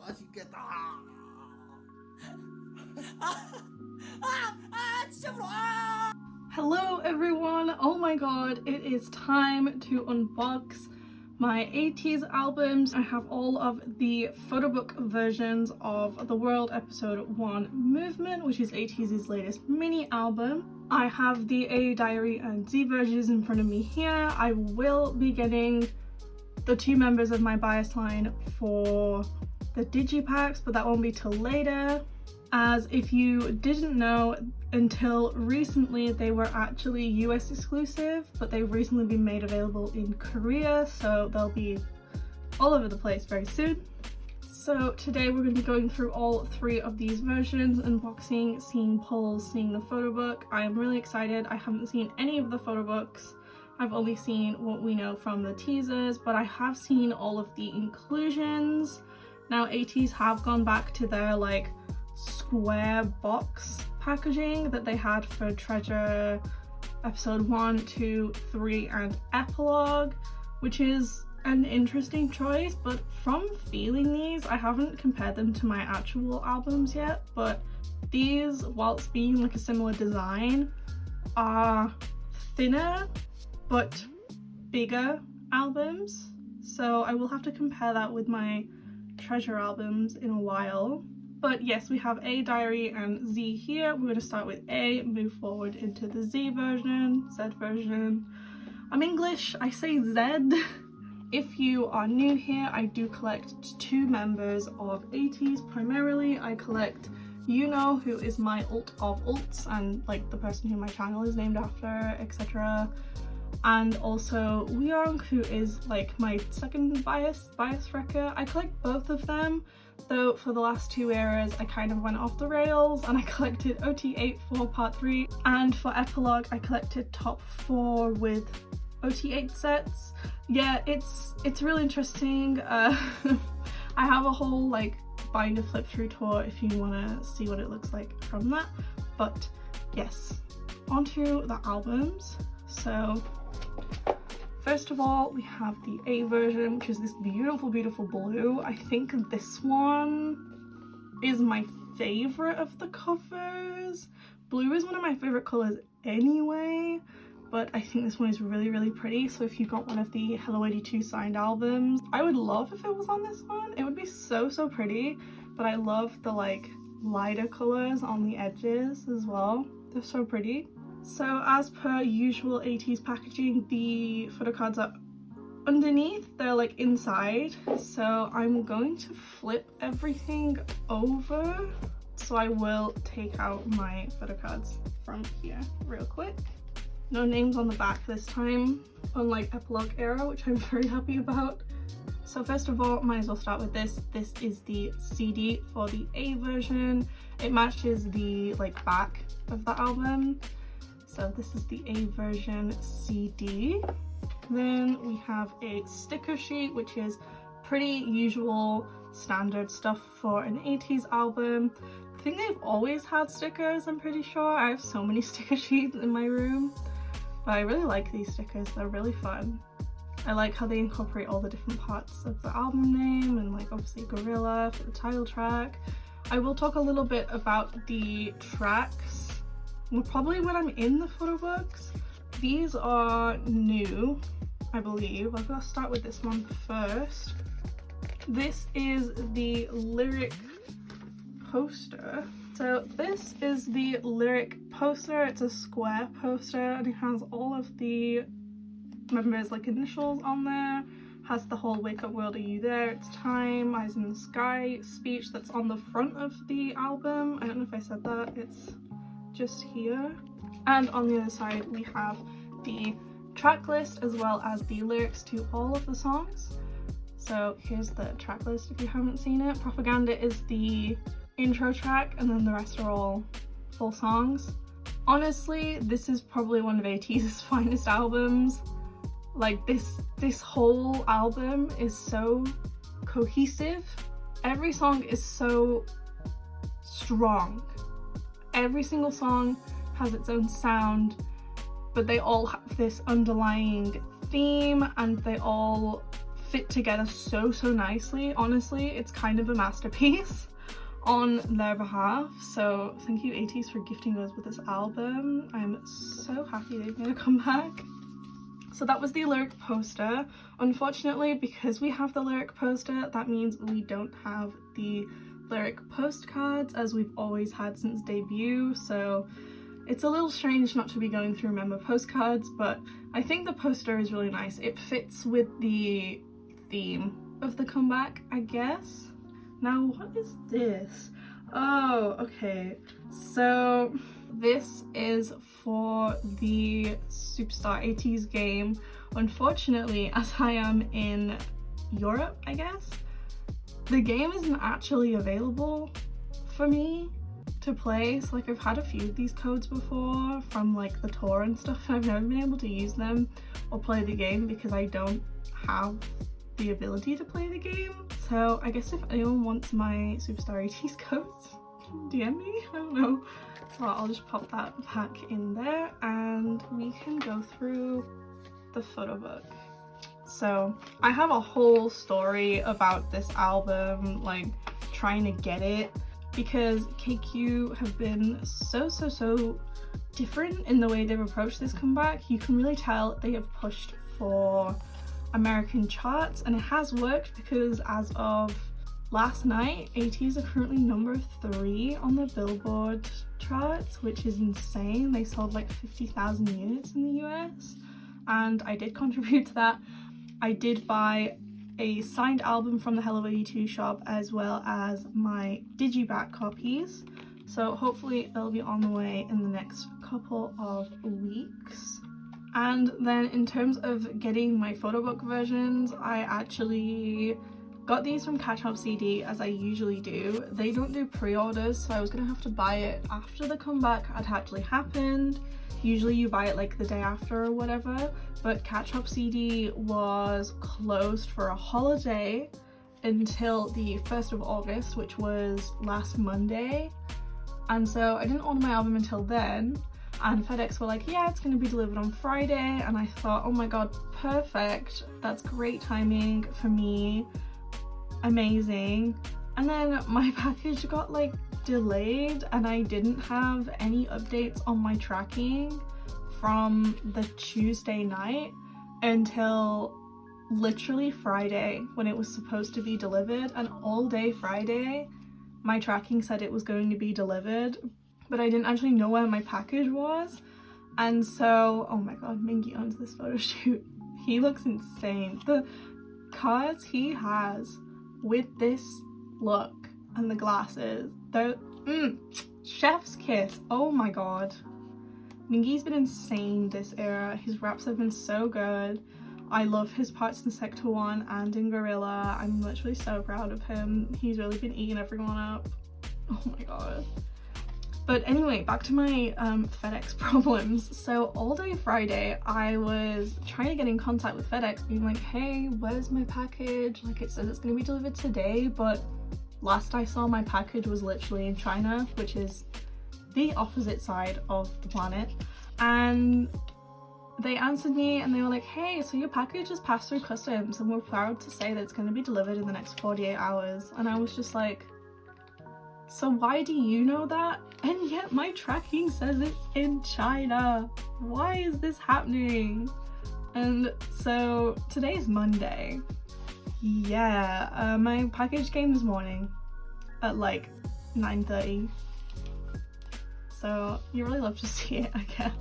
맛있겠다. Hello everyone, oh my god, it is time to unbox my ATEEZ albums. I have all of the photo book versions of The World Episode 1 Movement, which is ATEEZ's latest mini album. I have the A Diary and Z versions in front of me here. I will be getting the two members of my bias line for the digipacks, but that won't be till later. As if you didn't know, until recently they were actually US exclusive, but they've recently been made available in Korea, so they'll be all over the place very soon. So today we're going to be going through all three of these versions, unboxing, seeing polls, seeing the photo book. I am really excited. I haven't seen any of the photo books. I've only seen what we know from the teasers, but I have seen all of the inclusions. Now ATEEZ have gone back to their like square box packaging that they had for Treasure episode 1, 2, 3 and Epilogue, which is an interesting choice, but from feeling these, I haven't compared them to my actual albums yet, but these, whilst being like a similar design, are thinner but bigger albums, so I will have to compare that with my Treasure albums in a while. But yes, we have A Diary and Z here. We're going to start with A, move forward into the Z version. I'm English, I say Z. If you are new here, I do collect two members of ATEEZ primarily. I collect Yuno, who is my ult of ults and like the person who my channel is named after, etc. And also Weong, who is like my second bias wrecker. I collect both of them, though for the last two eras I kind of went off the rails and I collected OT8 for part 3, and for Epilogue I collected top 4 with OT8 sets. Yeah, it's really interesting. I have a whole like binder flip through tour if you want to see what it looks like from that. But yes, onto the albums. So first of all, we have the A version, which is this beautiful blue. I think this one is my favorite of the covers. Blue is one of my favorite colors anyway, but I think this one is really pretty. So if you got one of the Hello 82 signed albums, I would love if it was on this one. It would be so pretty, but I love the like lighter colors on the edges as well. They're so pretty. So as per usual ATEEZ packaging, the photo cards are underneath, they're like inside. So I'm going to flip everything over. So I will take out my photo cards from here real quick. No names on the back this time, unlike Epilogue era, which I'm very happy about. So first of all, might as well start with this. This is the CD for the A version. It matches the like back of the album. So this is the A version CD. Then we have a sticker sheet, which is pretty usual standard stuff for an ATEEZ album. I think they've always had stickers, I'm pretty sure. I have so many sticker sheets in my room, but I really like these stickers, they're really fun. I like how they incorporate all the different parts of the album name and like obviously Gorilla for the title track. I will talk a little bit about the tracks probably when I'm in the photo books. These are new, I believe. I'll go start with this one first. This is the lyric poster. So this is the lyric poster. It's a square poster and it has all of the members like initials on there. Has the whole "Wake Up World, Are You There? It's Time, Eyes in the Sky" speech that's on the front of the album. I don't know if I said that. It's just here. And on the other side we have the track list as well as the lyrics to all of the songs. So here's the track list if you haven't seen it. Propaganda is the intro track and then the rest are all full songs. Honestly, this is probably one of ATEEZ's finest albums. Like this whole album is so cohesive. Every song is so strong. Every single song has its own sound, but they all have this underlying theme and they all fit together so nicely. Honestly, it's kind of a masterpiece on their behalf. So thank you ATEEZ for gifting us with this album. I'm so happy they've made a comeback. So that was the lyric poster. Unfortunately, because we have the lyric poster, that means we don't have the lyric postcards as we've always had since debut. So it's a little strange not to be going through member postcards, but I think the poster is really nice. It fits with the theme of the comeback, I guess. Now, what is this? Oh, okay. So this is for the Superstar ATEEZ game. Unfortunately, as I am in Europe, I guess, the game isn't actually available for me to play. So like, I've had a few of these codes before from like the tour and stuff, and I've never been able to use them or play the game because I don't have the ability to play the game. So I guess if anyone wants my Superstar ATEEZ codes, DM me, I don't know. So I'll just pop that back in there and we can go through the photo book. So I have a whole story about this album, like trying to get it, because KQ have been so different in the way they've approached this comeback. You can really tell they have pushed for American charts, and it has worked because as of last night, ATEEZ are currently number 3 on the Billboard charts, which is insane. They sold like 50,000 units in the US, and I did contribute to that. I did buy a signed album from the Hello 82 shop as well as my digiback copies, so hopefully they'll be on the way in the next couple of weeks. And then in terms of getting my photo book versions, I actually got these from Catch Up CD as I usually do. They don't do pre-orders, so I was gonna have to buy it after the comeback had actually happened. Usually you buy it like the day after or whatever, but Catch Up CD was closed for a holiday until the 1st of August, which was last Monday. And so I didn't order my album until then, and FedEx were like, yeah, it's going to be delivered on Friday. And I thought, oh my god, perfect, that's great timing for me, amazing. And then my package got like delayed and I didn't have any updates on my tracking from the Tuesday night until literally Friday when it was supposed to be delivered. And all day Friday my tracking said it was going to be delivered, but I didn't actually know where my package was. And so, oh my god, Mingy owns this photo shoot. He looks insane. The cards he has with this look and the glasses, they're chef's kiss. Oh my god, Mingy's been insane this era. His raps have been so good. I love his parts in Sector 1 and in Gorilla. I'm literally so proud of him. He's really been eating everyone up. Oh my god. But anyway, back to my FedEx problems. So all day Friday I was trying to get in contact with FedEx, being like, hey, where's my package? Like, it says it's gonna be delivered today, but last I saw my package was literally in China, which is the opposite side of the planet. And they answered me and they were like, hey, so your package has passed through customs and we're proud to say that it's going to be delivered in the next 48 hours. And I was just like, so why do you know that? And yet my tracking says it's in China. Why is this happening? And so today is Monday. Yeah, my package came this morning at like 9:30. So you really love to see it, I guess.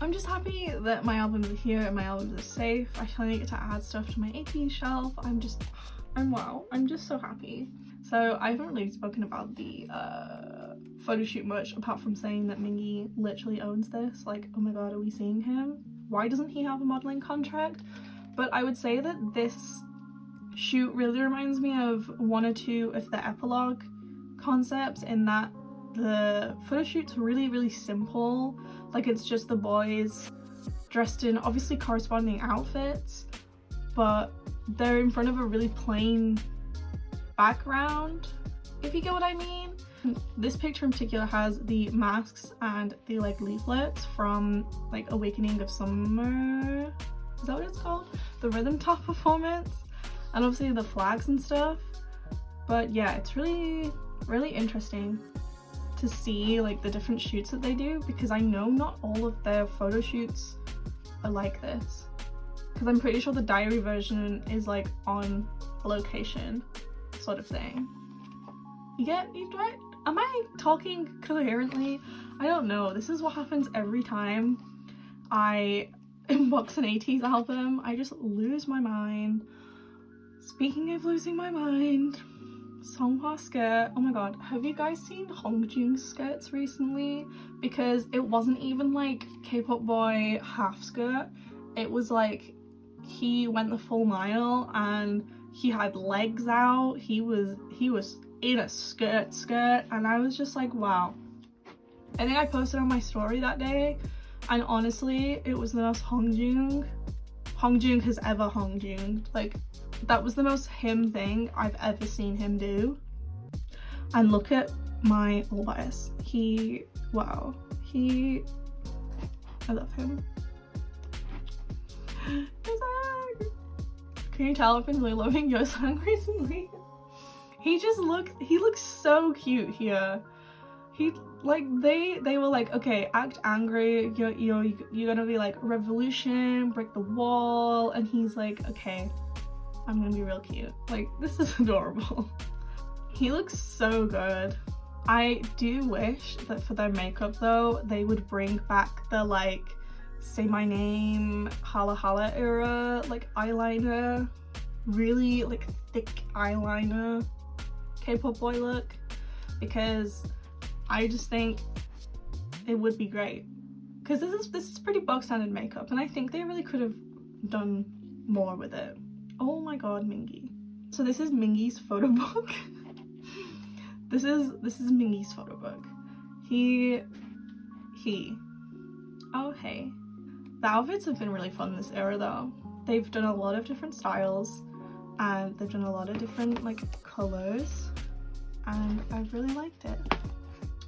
I'm just happy that my albums are here and my albums are safe. I finally get to add stuff to my ATEEZ shelf. I'm just so happy. So I haven't really spoken about the photo shoot much, apart from saying that Mingy literally owns this. Like, oh my god, are we seeing him? Why doesn't he have a modeling contract? But I would say that this shoot really reminds me of one or two of the epilogue concepts, in that the photo shoot's really simple. Like, it's just the boys dressed in obviously corresponding outfits, but they're in front of a really plain background, if you get what I mean. This picture in particular has the masks and the like leaflets from like Awakening of Summer, is that what it's called? The Rhythm Top performance. and obviously the flags and stuff. But yeah, it's really interesting to see like the different shoots that they do, because I know not all of their photo shoots are like this, because I'm pretty sure the diary version is like on a location sort of thing. Am I talking coherently? I don't know. This is what happens every time I unbox an ATEEZ album. I just lose my mind. Speaking of losing my mind, Songhwa skirt. Oh my god, have you guys seen Hongjoong's skirts recently? Because it wasn't even like K-pop boy half skirt. It was like he went the full mile and he had legs out. He was in a skirt, and I was just like, wow. I think I posted on my story that day, and honestly, it was the most Hongjoong has ever Hongjoonged. Like, that was the most him thing I've ever seen him do. And look at my all bias. I love him. Can you tell I've been really loving Yosang recently? He looks so cute here. He like they were like, okay, act angry, you're gonna be like revolution, break the wall, and he's like, okay, I'm gonna be real cute. Like, this is adorable. He looks so good. I do wish that for their makeup though, they would bring back the like say my name hala hala era like eyeliner, really like thick eyeliner K-pop boy look, because I just think it would be great, because this is pretty bog standard makeup, and I think they really could have done more with it. Oh my god, Mingi. So this is Mingi's photo book. This is Mingi's photo book. Oh hey. The outfits have been really fun this era though. They've done a lot of different styles, and they've done a lot of different like colors, and I've really liked it.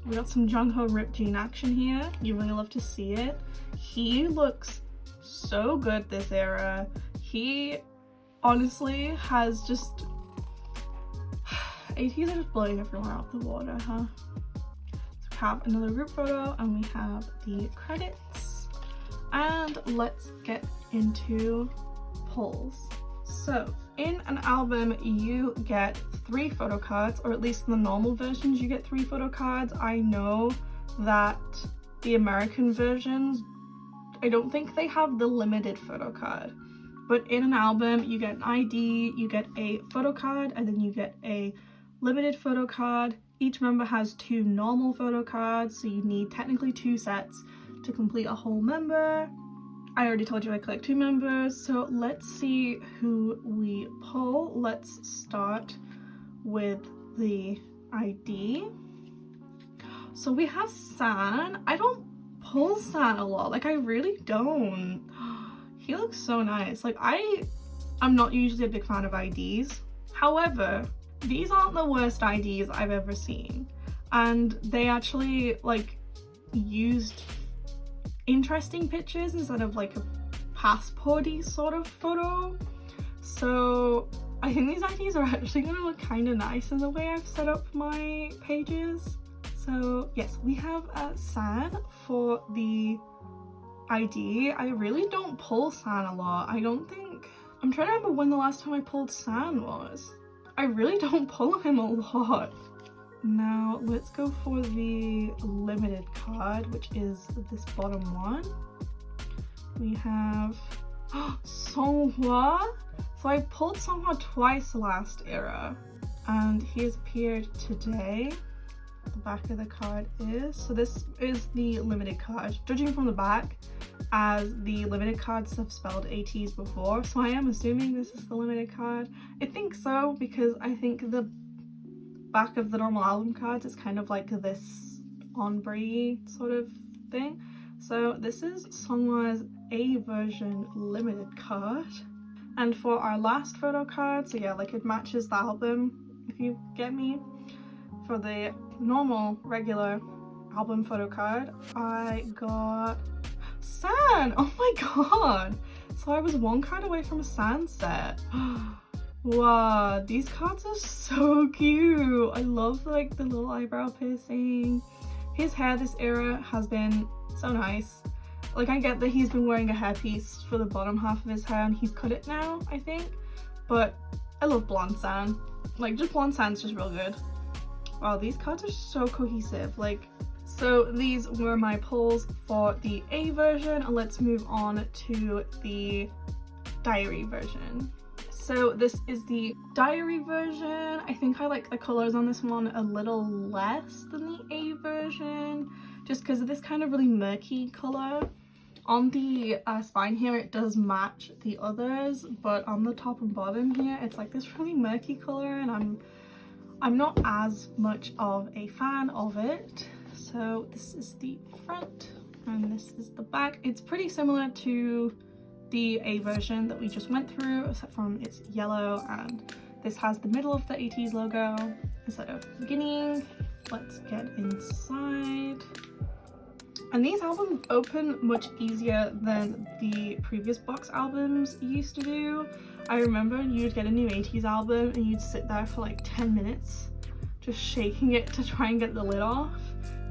We got some Jungho ripped jean action here. You really love to see it. He looks so good this era. He honestly has just ATEEZ are just blowing everyone out of the water, huh? So we have another group photo, and we have the credits, and let's get into polls. So in an album you get 3 photo cards, or at least in the normal versions you get 3 photo cards. I know that the American versions, I don't think they have the limited photo card, but in an album you get an ID, you get a photo card, and then you get a limited photo card. Each member has 2 normal photo cards, so you need technically 2 sets to complete a whole member. I already told you I collect 2 members, so let's see who we pull. Let's start with the ID. So we have San. I don't pull San a lot, like I really don't. He looks so nice. Like I'm not usually a big fan of IDs. However, these aren't the worst IDs I've ever seen, and they actually like used interesting pictures instead of like a passporty sort of photo. So I think these IDs are actually gonna look kind of nice in the way I've set up my pages. So yes, we have San for the ID. I really don't pull San a lot. I'm trying to remember when the last time I pulled San was. I really don't pull him a lot. Now let's go for the limited card, which is this bottom one. We have Songhwa. So I pulled Songhwa twice last era, and he has appeared today. The back of the card is, so this is the limited card. Judging from the back, as the limited cards have spelled ATEEZ before, so I am assuming this is the limited card. I think so, because I think the back of the normal album cards is kind of like this ombre sort of thing. So this is Songhwa's A version limited card. And for our last photo card, so yeah, like it matches the album, if you get me. For the normal regular album photo card, I got San. Oh my god, so I was 1 card away from a San set. Wow, these cards are so cute. I love like the little eyebrow piercing. His hair this era has been so nice. Like, I get that he's been wearing a hairpiece for the bottom half of his hair and he's cut it now, I think. But I love blonde sand. Like, just blonde sand's just real good. Wow, these cards are so cohesive. Like, so these were my pulls for the A version. Let's move on to the diary version. So this is the diary version. I think I like the colors on this one a little less than the A version, just because of this kind of really murky color. On the spine here it does match the others, but on the top and bottom here it's like this really murky color, and I'm not as much of a fan of it. So this is the front and this is the back. It's pretty similar to the A version that we just went through, except from it's yellow, and this has the middle of the ATEEZ logo instead of beginning. Let's get inside. And these albums open much easier than the previous box albums used to do. I remember you'd get a new ATEEZ album and you'd sit there for like 10 minutes just shaking it to try and get the lid off.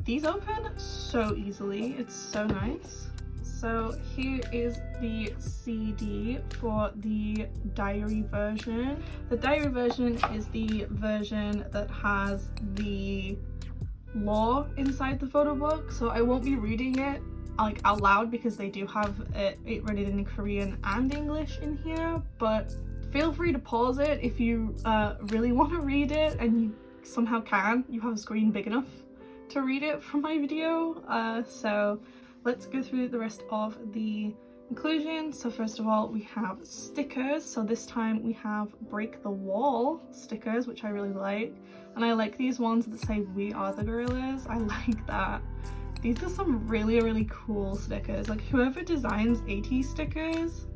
These open so easily, it's so nice. So here is the CD for the diary version. The diary version is the version that has the lore inside the photo book, so I won't be reading it like out loud because they do have it written in Korean and English in here, but feel free to pause it if you really want to read it and you somehow can. You have a screen big enough to read it from my video. So let's go through the rest of the inclusions. So first of all, we have stickers. So this time we have break the wall stickers, which I really like. And I like these ones that say "We are the gorillas." I like that. These are some really cool stickers. Like, whoever designs ATEEZ stickers,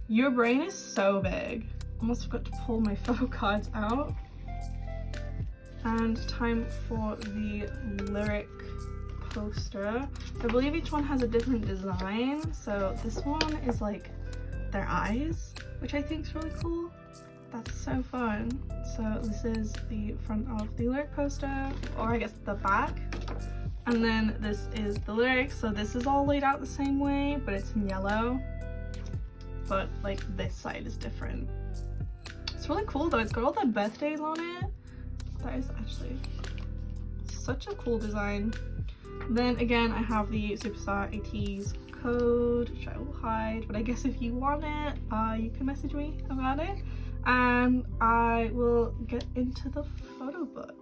your brain is so big. Almost forgot to pull my photo cards out. And time for the lyric poster. I believe each one has a different design. So this one is like their eyes, which I think is really cool. That's so fun. So this is the front of the lyric poster, or I guess the back. And then this is the lyrics. So this is all laid out the same way, but it's in yellow. But like this side is different. It's really cool though. It's got all their birthdays on it. That is actually such a cool design. Then again, I have the Superstar ATEEZ code, which I will hide, but I guess if you want it, you can message me about it, and I will get into the photo book.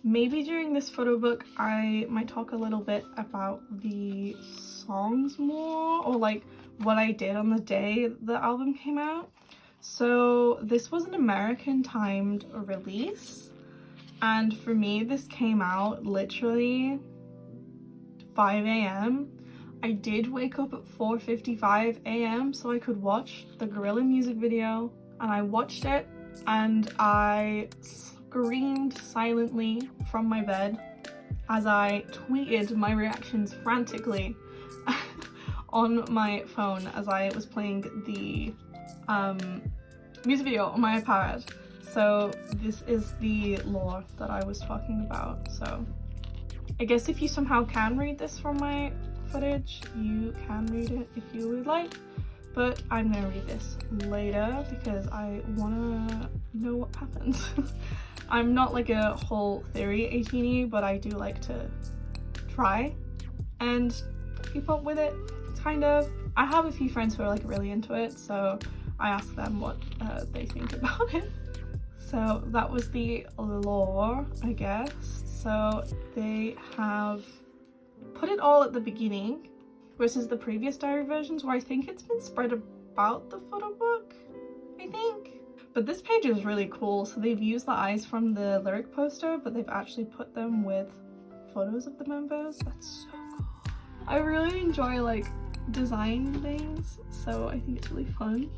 Maybe during this photo book, I might talk a little bit about the songs more, or like what I did on the day the album came out. So this was an American timed release, and for me this came out literally 5 a.m. I did wake up at 4:55 a.m. so I could watch the Gorilla music video, and I watched it and I screamed silently from my bed as I tweeted my reactions frantically on my phone as I was playing the music video on my iPad. So this is the lore that I was talking about. So I guess if you somehow can read this from my footage, you can read it if you would like, but I'm gonna read this later because I wanna know what happens. I'm not like a whole theory 18-y, but I do like to try and keep up with it, kind of. I have a few friends who are like really into it, so I ask them what they think about it. So that was the lore, I guess. So they have put it all at the beginning versus the previous diary versions where I think it's been spread about the photo book, I think. But this page is really cool. So they've used the eyes from the lyric poster, but they've actually put them with photos of the members. That's so cool. I really enjoy like design things, so I think it's really fun.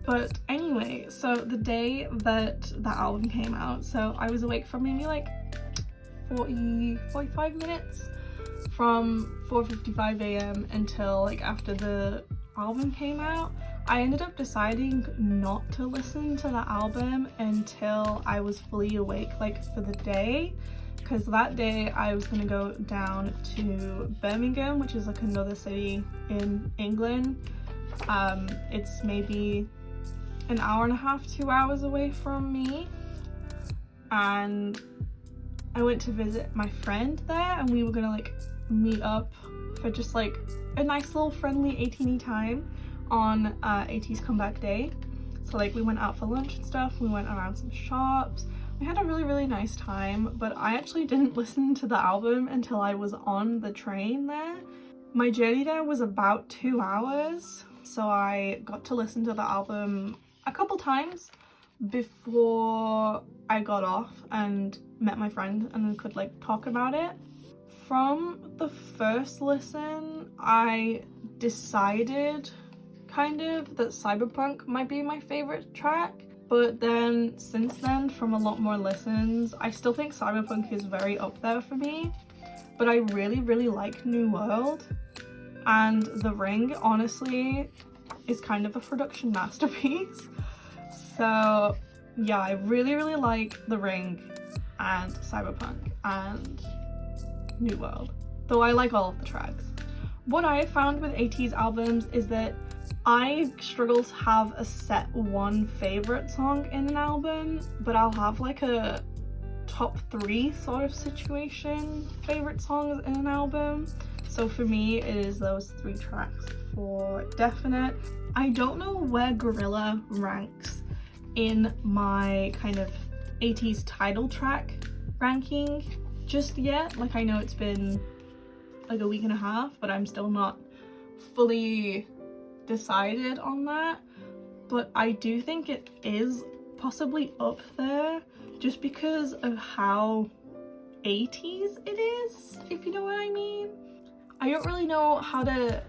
But anyway, so the day that the album came out, so I was awake for maybe like 45 minutes from 4:55 a.m. until like after the album came out. I ended up deciding not to listen to the album until I was fully awake, like for the day, because that day I was gonna go down to Birmingham, which is like another city in England. It's maybe an hour and a half, 2 hours away from me, and I went to visit my friend there, and we were gonna like meet up for just like a nice little friendly 18y time on ATEEZ comeback day. So like we went out for lunch and stuff, we went around some shops, we had a really nice time, but I actually didn't listen to the album until I was on the train there. My journey there was about 2 hours, so I got to listen to the album a couple times before I got off and met my friend and then could like talk about it. From the first listen, I decided kind of that Cyberpunk might be my favorite track, but then since then, from a lot more listens, I still think Cyberpunk is very up there for me, but I really like New World, and The Ring honestly is kind of a production masterpiece. So yeah, I really like The Ring and Cyberpunk and New World, though I like all of the tracks. What I have found with ATEEZ albums is that I struggle to have a set one favorite song in an album, but I'll have like a top 3 sort of situation favorite songs in an album. So for me, it is those 3 tracks for definite. I don't know where Gorilla ranks in my kind of ATEEZ title track ranking just yet. Like I know it's been like a week and a half, but I'm still not fully decided on that, but I do think it is possibly up there just because of how ATEEZ it is, if you know what I mean. I don't really know how to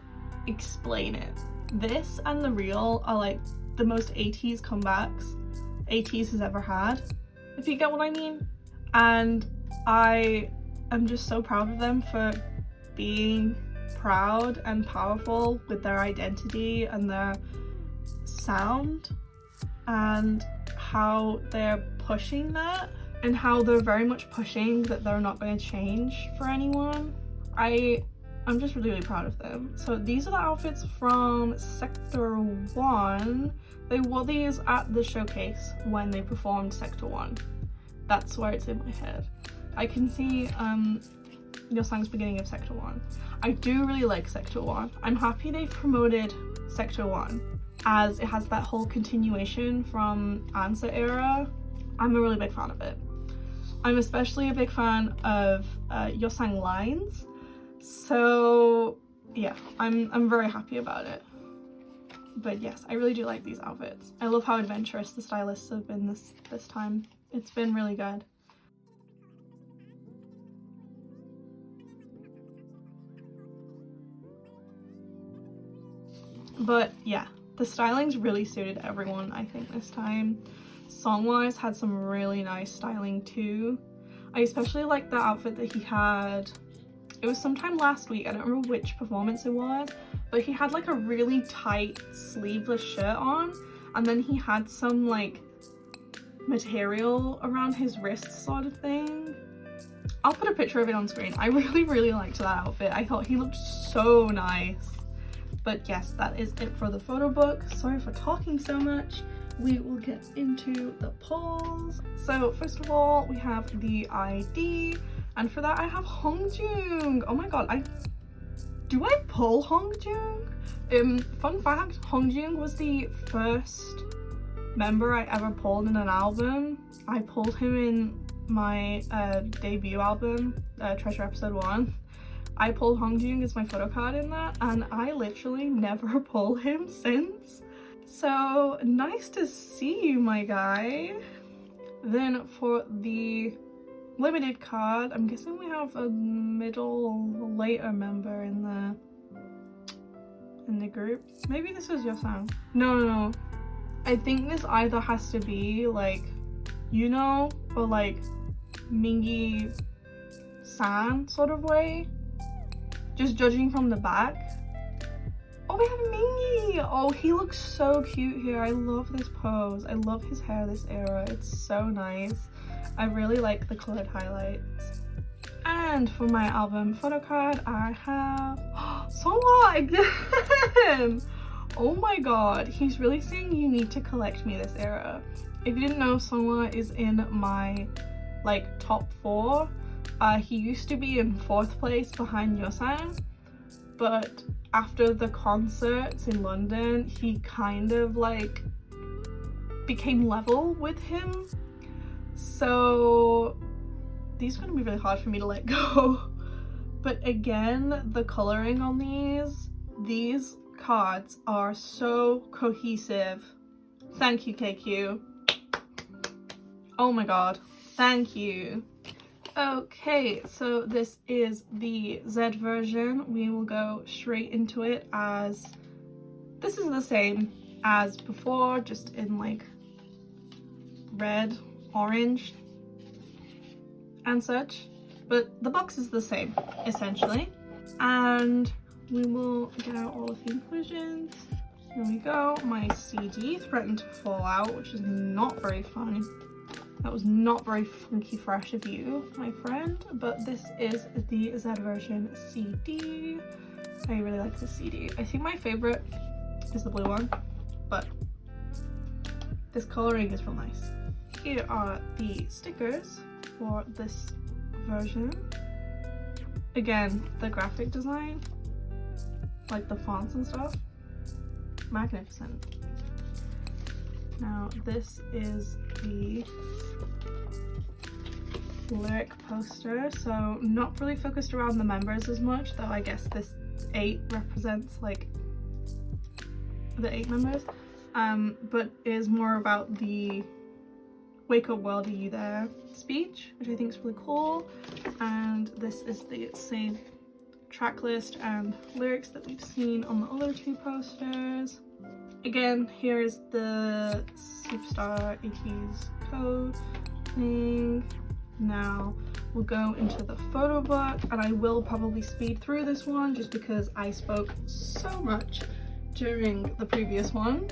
explain it. This and The Real are like the most ATEEZ comebacks ATEEZ has ever had, if you get what I mean, and I am just so proud of them for being proud and powerful with their identity and their sound, and how they're pushing that, and how they're very much pushing that they're not going to change for anyone. I'm just really proud of them. So these are the outfits from Sector 1. They wore these at the showcase when they performed Sector 1. That's where it's in my head. I can see Yeosang's beginning of Sector 1. I do really like Sector 1. I'm happy they promoted Sector 1 as it has that whole continuation from Answer era. I'm a really big fan of it. I'm especially a big fan of Yeosang lines. So yeah, I'm very happy about it. But yes, I really do like these outfits. I love how adventurous the stylists have been this time. It's been really good. But yeah, the stylings really suited everyone, I think, this time. Song-wise had some really nice styling too. I especially liked the outfit that he had. It was sometime last week, I don't remember which performance it was, but he had like a really tight sleeveless shirt on, and then he had some like material around his wrists sort of thing. I'll put a picture of it on screen. I really liked that outfit. I thought he looked so nice. But yes, that is it for the photo book. Sorry for talking so much. We will get into the polls. So first of all, we have the ID, and for that I have Hongjoong. Oh my god, do I pull Hongjoong? Fun fact, Hongjoong was the first member I ever pulled in an album. I pulled him in my debut album, Treasure Episode 1. I pulled Hongjoong as my photo card in that, and I literally never pull him since. So nice to see you, my guy. Then for the limited card, I'm guessing we have a later member in the group. Maybe this is Yeosang. No. I think this either has to be like Yuno or like Mingi San sort of way. Just judging from the back. Oh, we have Mingy. Oh, he looks so cute here. I love this pose. I love his hair this era. It's so nice. I really like the colored highlights. And for my album photo card, I have Songwa again. Oh my god, he's really saying you need to collect me this era. If you didn't know, Songwa is in my like top 4. He used to be in 4th place behind Yosan, but after the concerts in London, he kind of like became level with him. So these are going to be really hard for me to let go. But again, the coloring on these cards are so cohesive. Thank you, KQ. Oh my god, thank you. Okay, so this is the Z version. We will go straight into it as this is the same as before, just in like red, orange and such, but the box is the same essentially. And we will get out all of the inclusions. Here we go. My CD threatened to fall out, which is not very fun. That was not very funky fresh of you, my friend, but this is the Z version CD. I really like the CD. I think my favorite is the blue one, but this coloring is real nice. Here are the stickers for this version. Again, the graphic design, like the fonts and stuff, magnificent. Now this is the lyric poster, so not really focused around the members as much, though I guess this 8 represents like the 8 members, but is more about the "Wake Up World, Are You There" speech, which I think is really cool. And this is the same track list and lyrics that we've seen on the other 2 posters. Again, here is the Superstar ATEEZ code thing. Now we'll go into the photo book, and I will probably speed through this one just because I spoke so much during the previous one.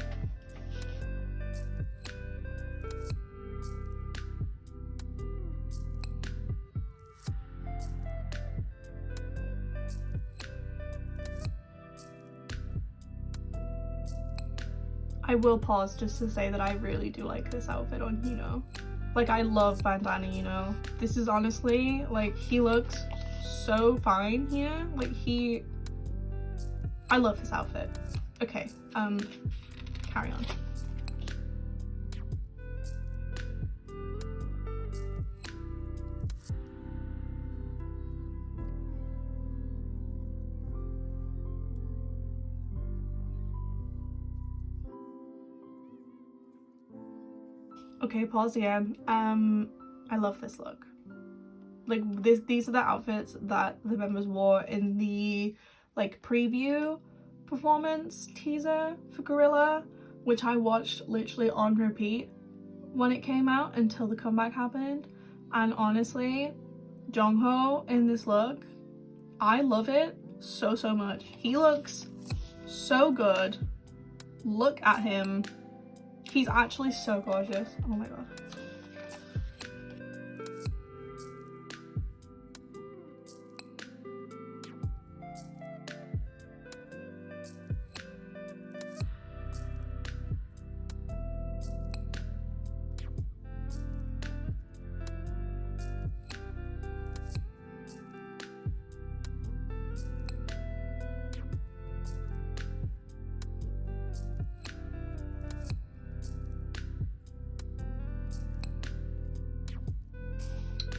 I will pause just to say that I really do like this outfit on Hino. Like, I love bandana Hino. This is honestly, like, he looks so fine here. Like, I love this outfit. Okay, carry on. Okay, pause again. I love this look. Like, these are the outfits that the members wore in the like preview performance teaser for Gorilla, which I watched literally on repeat when it came out until the comeback happened. And honestly, Jongho in this look, I love it so much. He looks so good. Look at him. He's actually so gorgeous. Oh my god.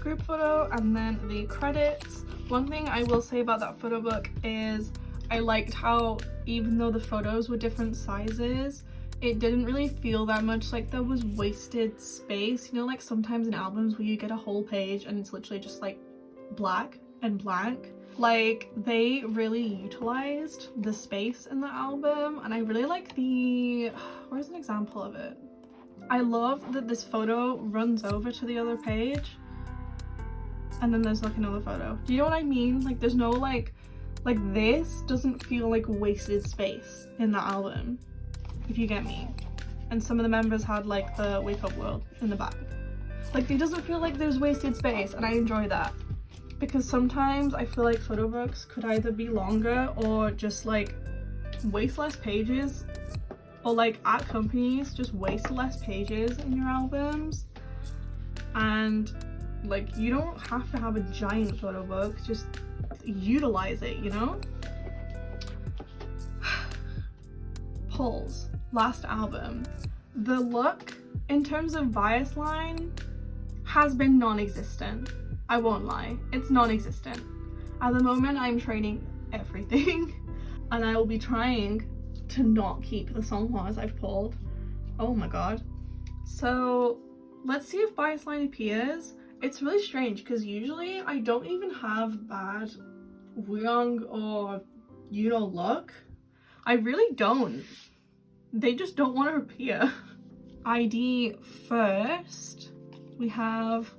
Group photo and then the credits. One thing I will say about that photo book is I liked how even though the photos were different sizes, it didn't really feel that much like there was wasted space. You know, like sometimes in albums where you get a whole page and it's literally just like black and blank. Like, they really utilized the space in the album, and I really like the, where's an example of it? I love that this photo runs over to the other page and then there's like another photo. Do you know what I mean? Like, there's no like Like, this doesn't feel like wasted space in the album, if you get me. And some of the members had like the Wake Up World in the back. Like, it doesn't feel like there's wasted space, and I enjoy that. Because sometimes I feel like photo books could either be longer or just like waste less pages, or like at companies just waste less pages in your albums. And like, you don't have to have a giant photo book, just utilize it, you know? Polls, last album. The look in terms of bias line has been non-existent. I won't lie, it's non-existent. At the moment I'm trading everything and I will be trying to not keep the songhwas I've pulled. Oh my god. So let's see if bias line appears. It's really strange because usually I don't even have bad Wooyoung or look. I really don't. They just don't want to appear. ID first. We have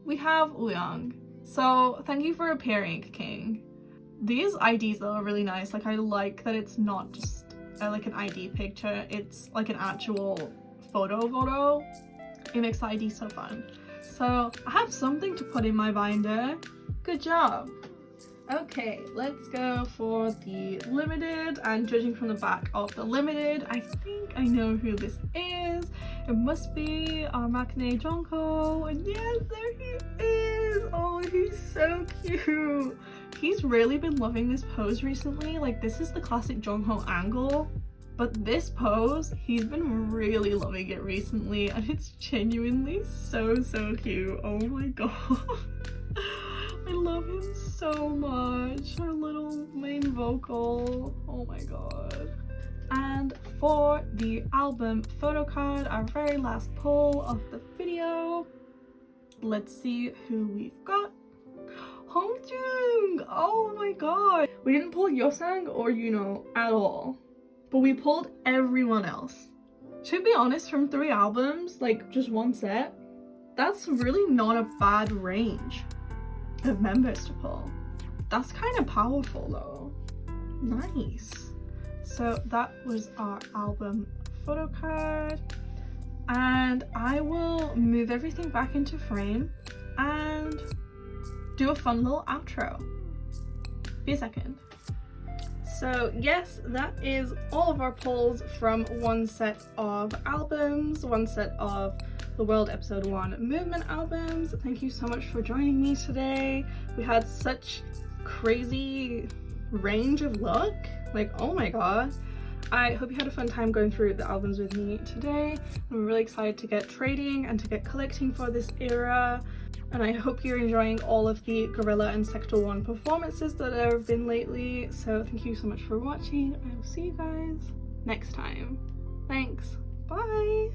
we have Wooyoung. So thank you for appearing, King. These IDs though are really nice. Like, I like that it's not just like an ID picture, it's like an actual photo. It makes the ID so fun. So I have something to put in my binder. Good job. Okay, let's go for the limited, and judging from the back of the limited, I think I know who this is. It must be our Maknae Jungho, and yes, there he is! Oh, he's so cute! He's really been loving this pose recently. Like, this is the classic Jungho angle, but this pose, he's been really loving it recently, and it's genuinely so cute. Oh my god. I love him so much. Our little main vocal. Oh my god. And for the album photo card, our very last pull of the video, let's see who we've got. Hongjoong! Oh my god. We didn't pull Yeosang or Yuno at all, but we pulled everyone else. To be honest, from 3 albums, like just one set, that's really not a bad range of members to pull. That's kind of powerful though. Nice. So that was our album photo card, and I will move everything back into frame and do a fun little outro. Be a second. So yes, that is all of our pulls from one set of albums, one set of the World Episode 1 movement albums. Thank you so much for joining me today. We had such crazy range of look. Like, oh my god. I hope you had a fun time going through the albums with me today. I'm really excited to get trading and to get collecting for this era. And I hope you're enjoying all of the Gorilla and Sector 1 performances that there have been lately. So thank you so much for watching. I will see you guys next time. Thanks. Bye.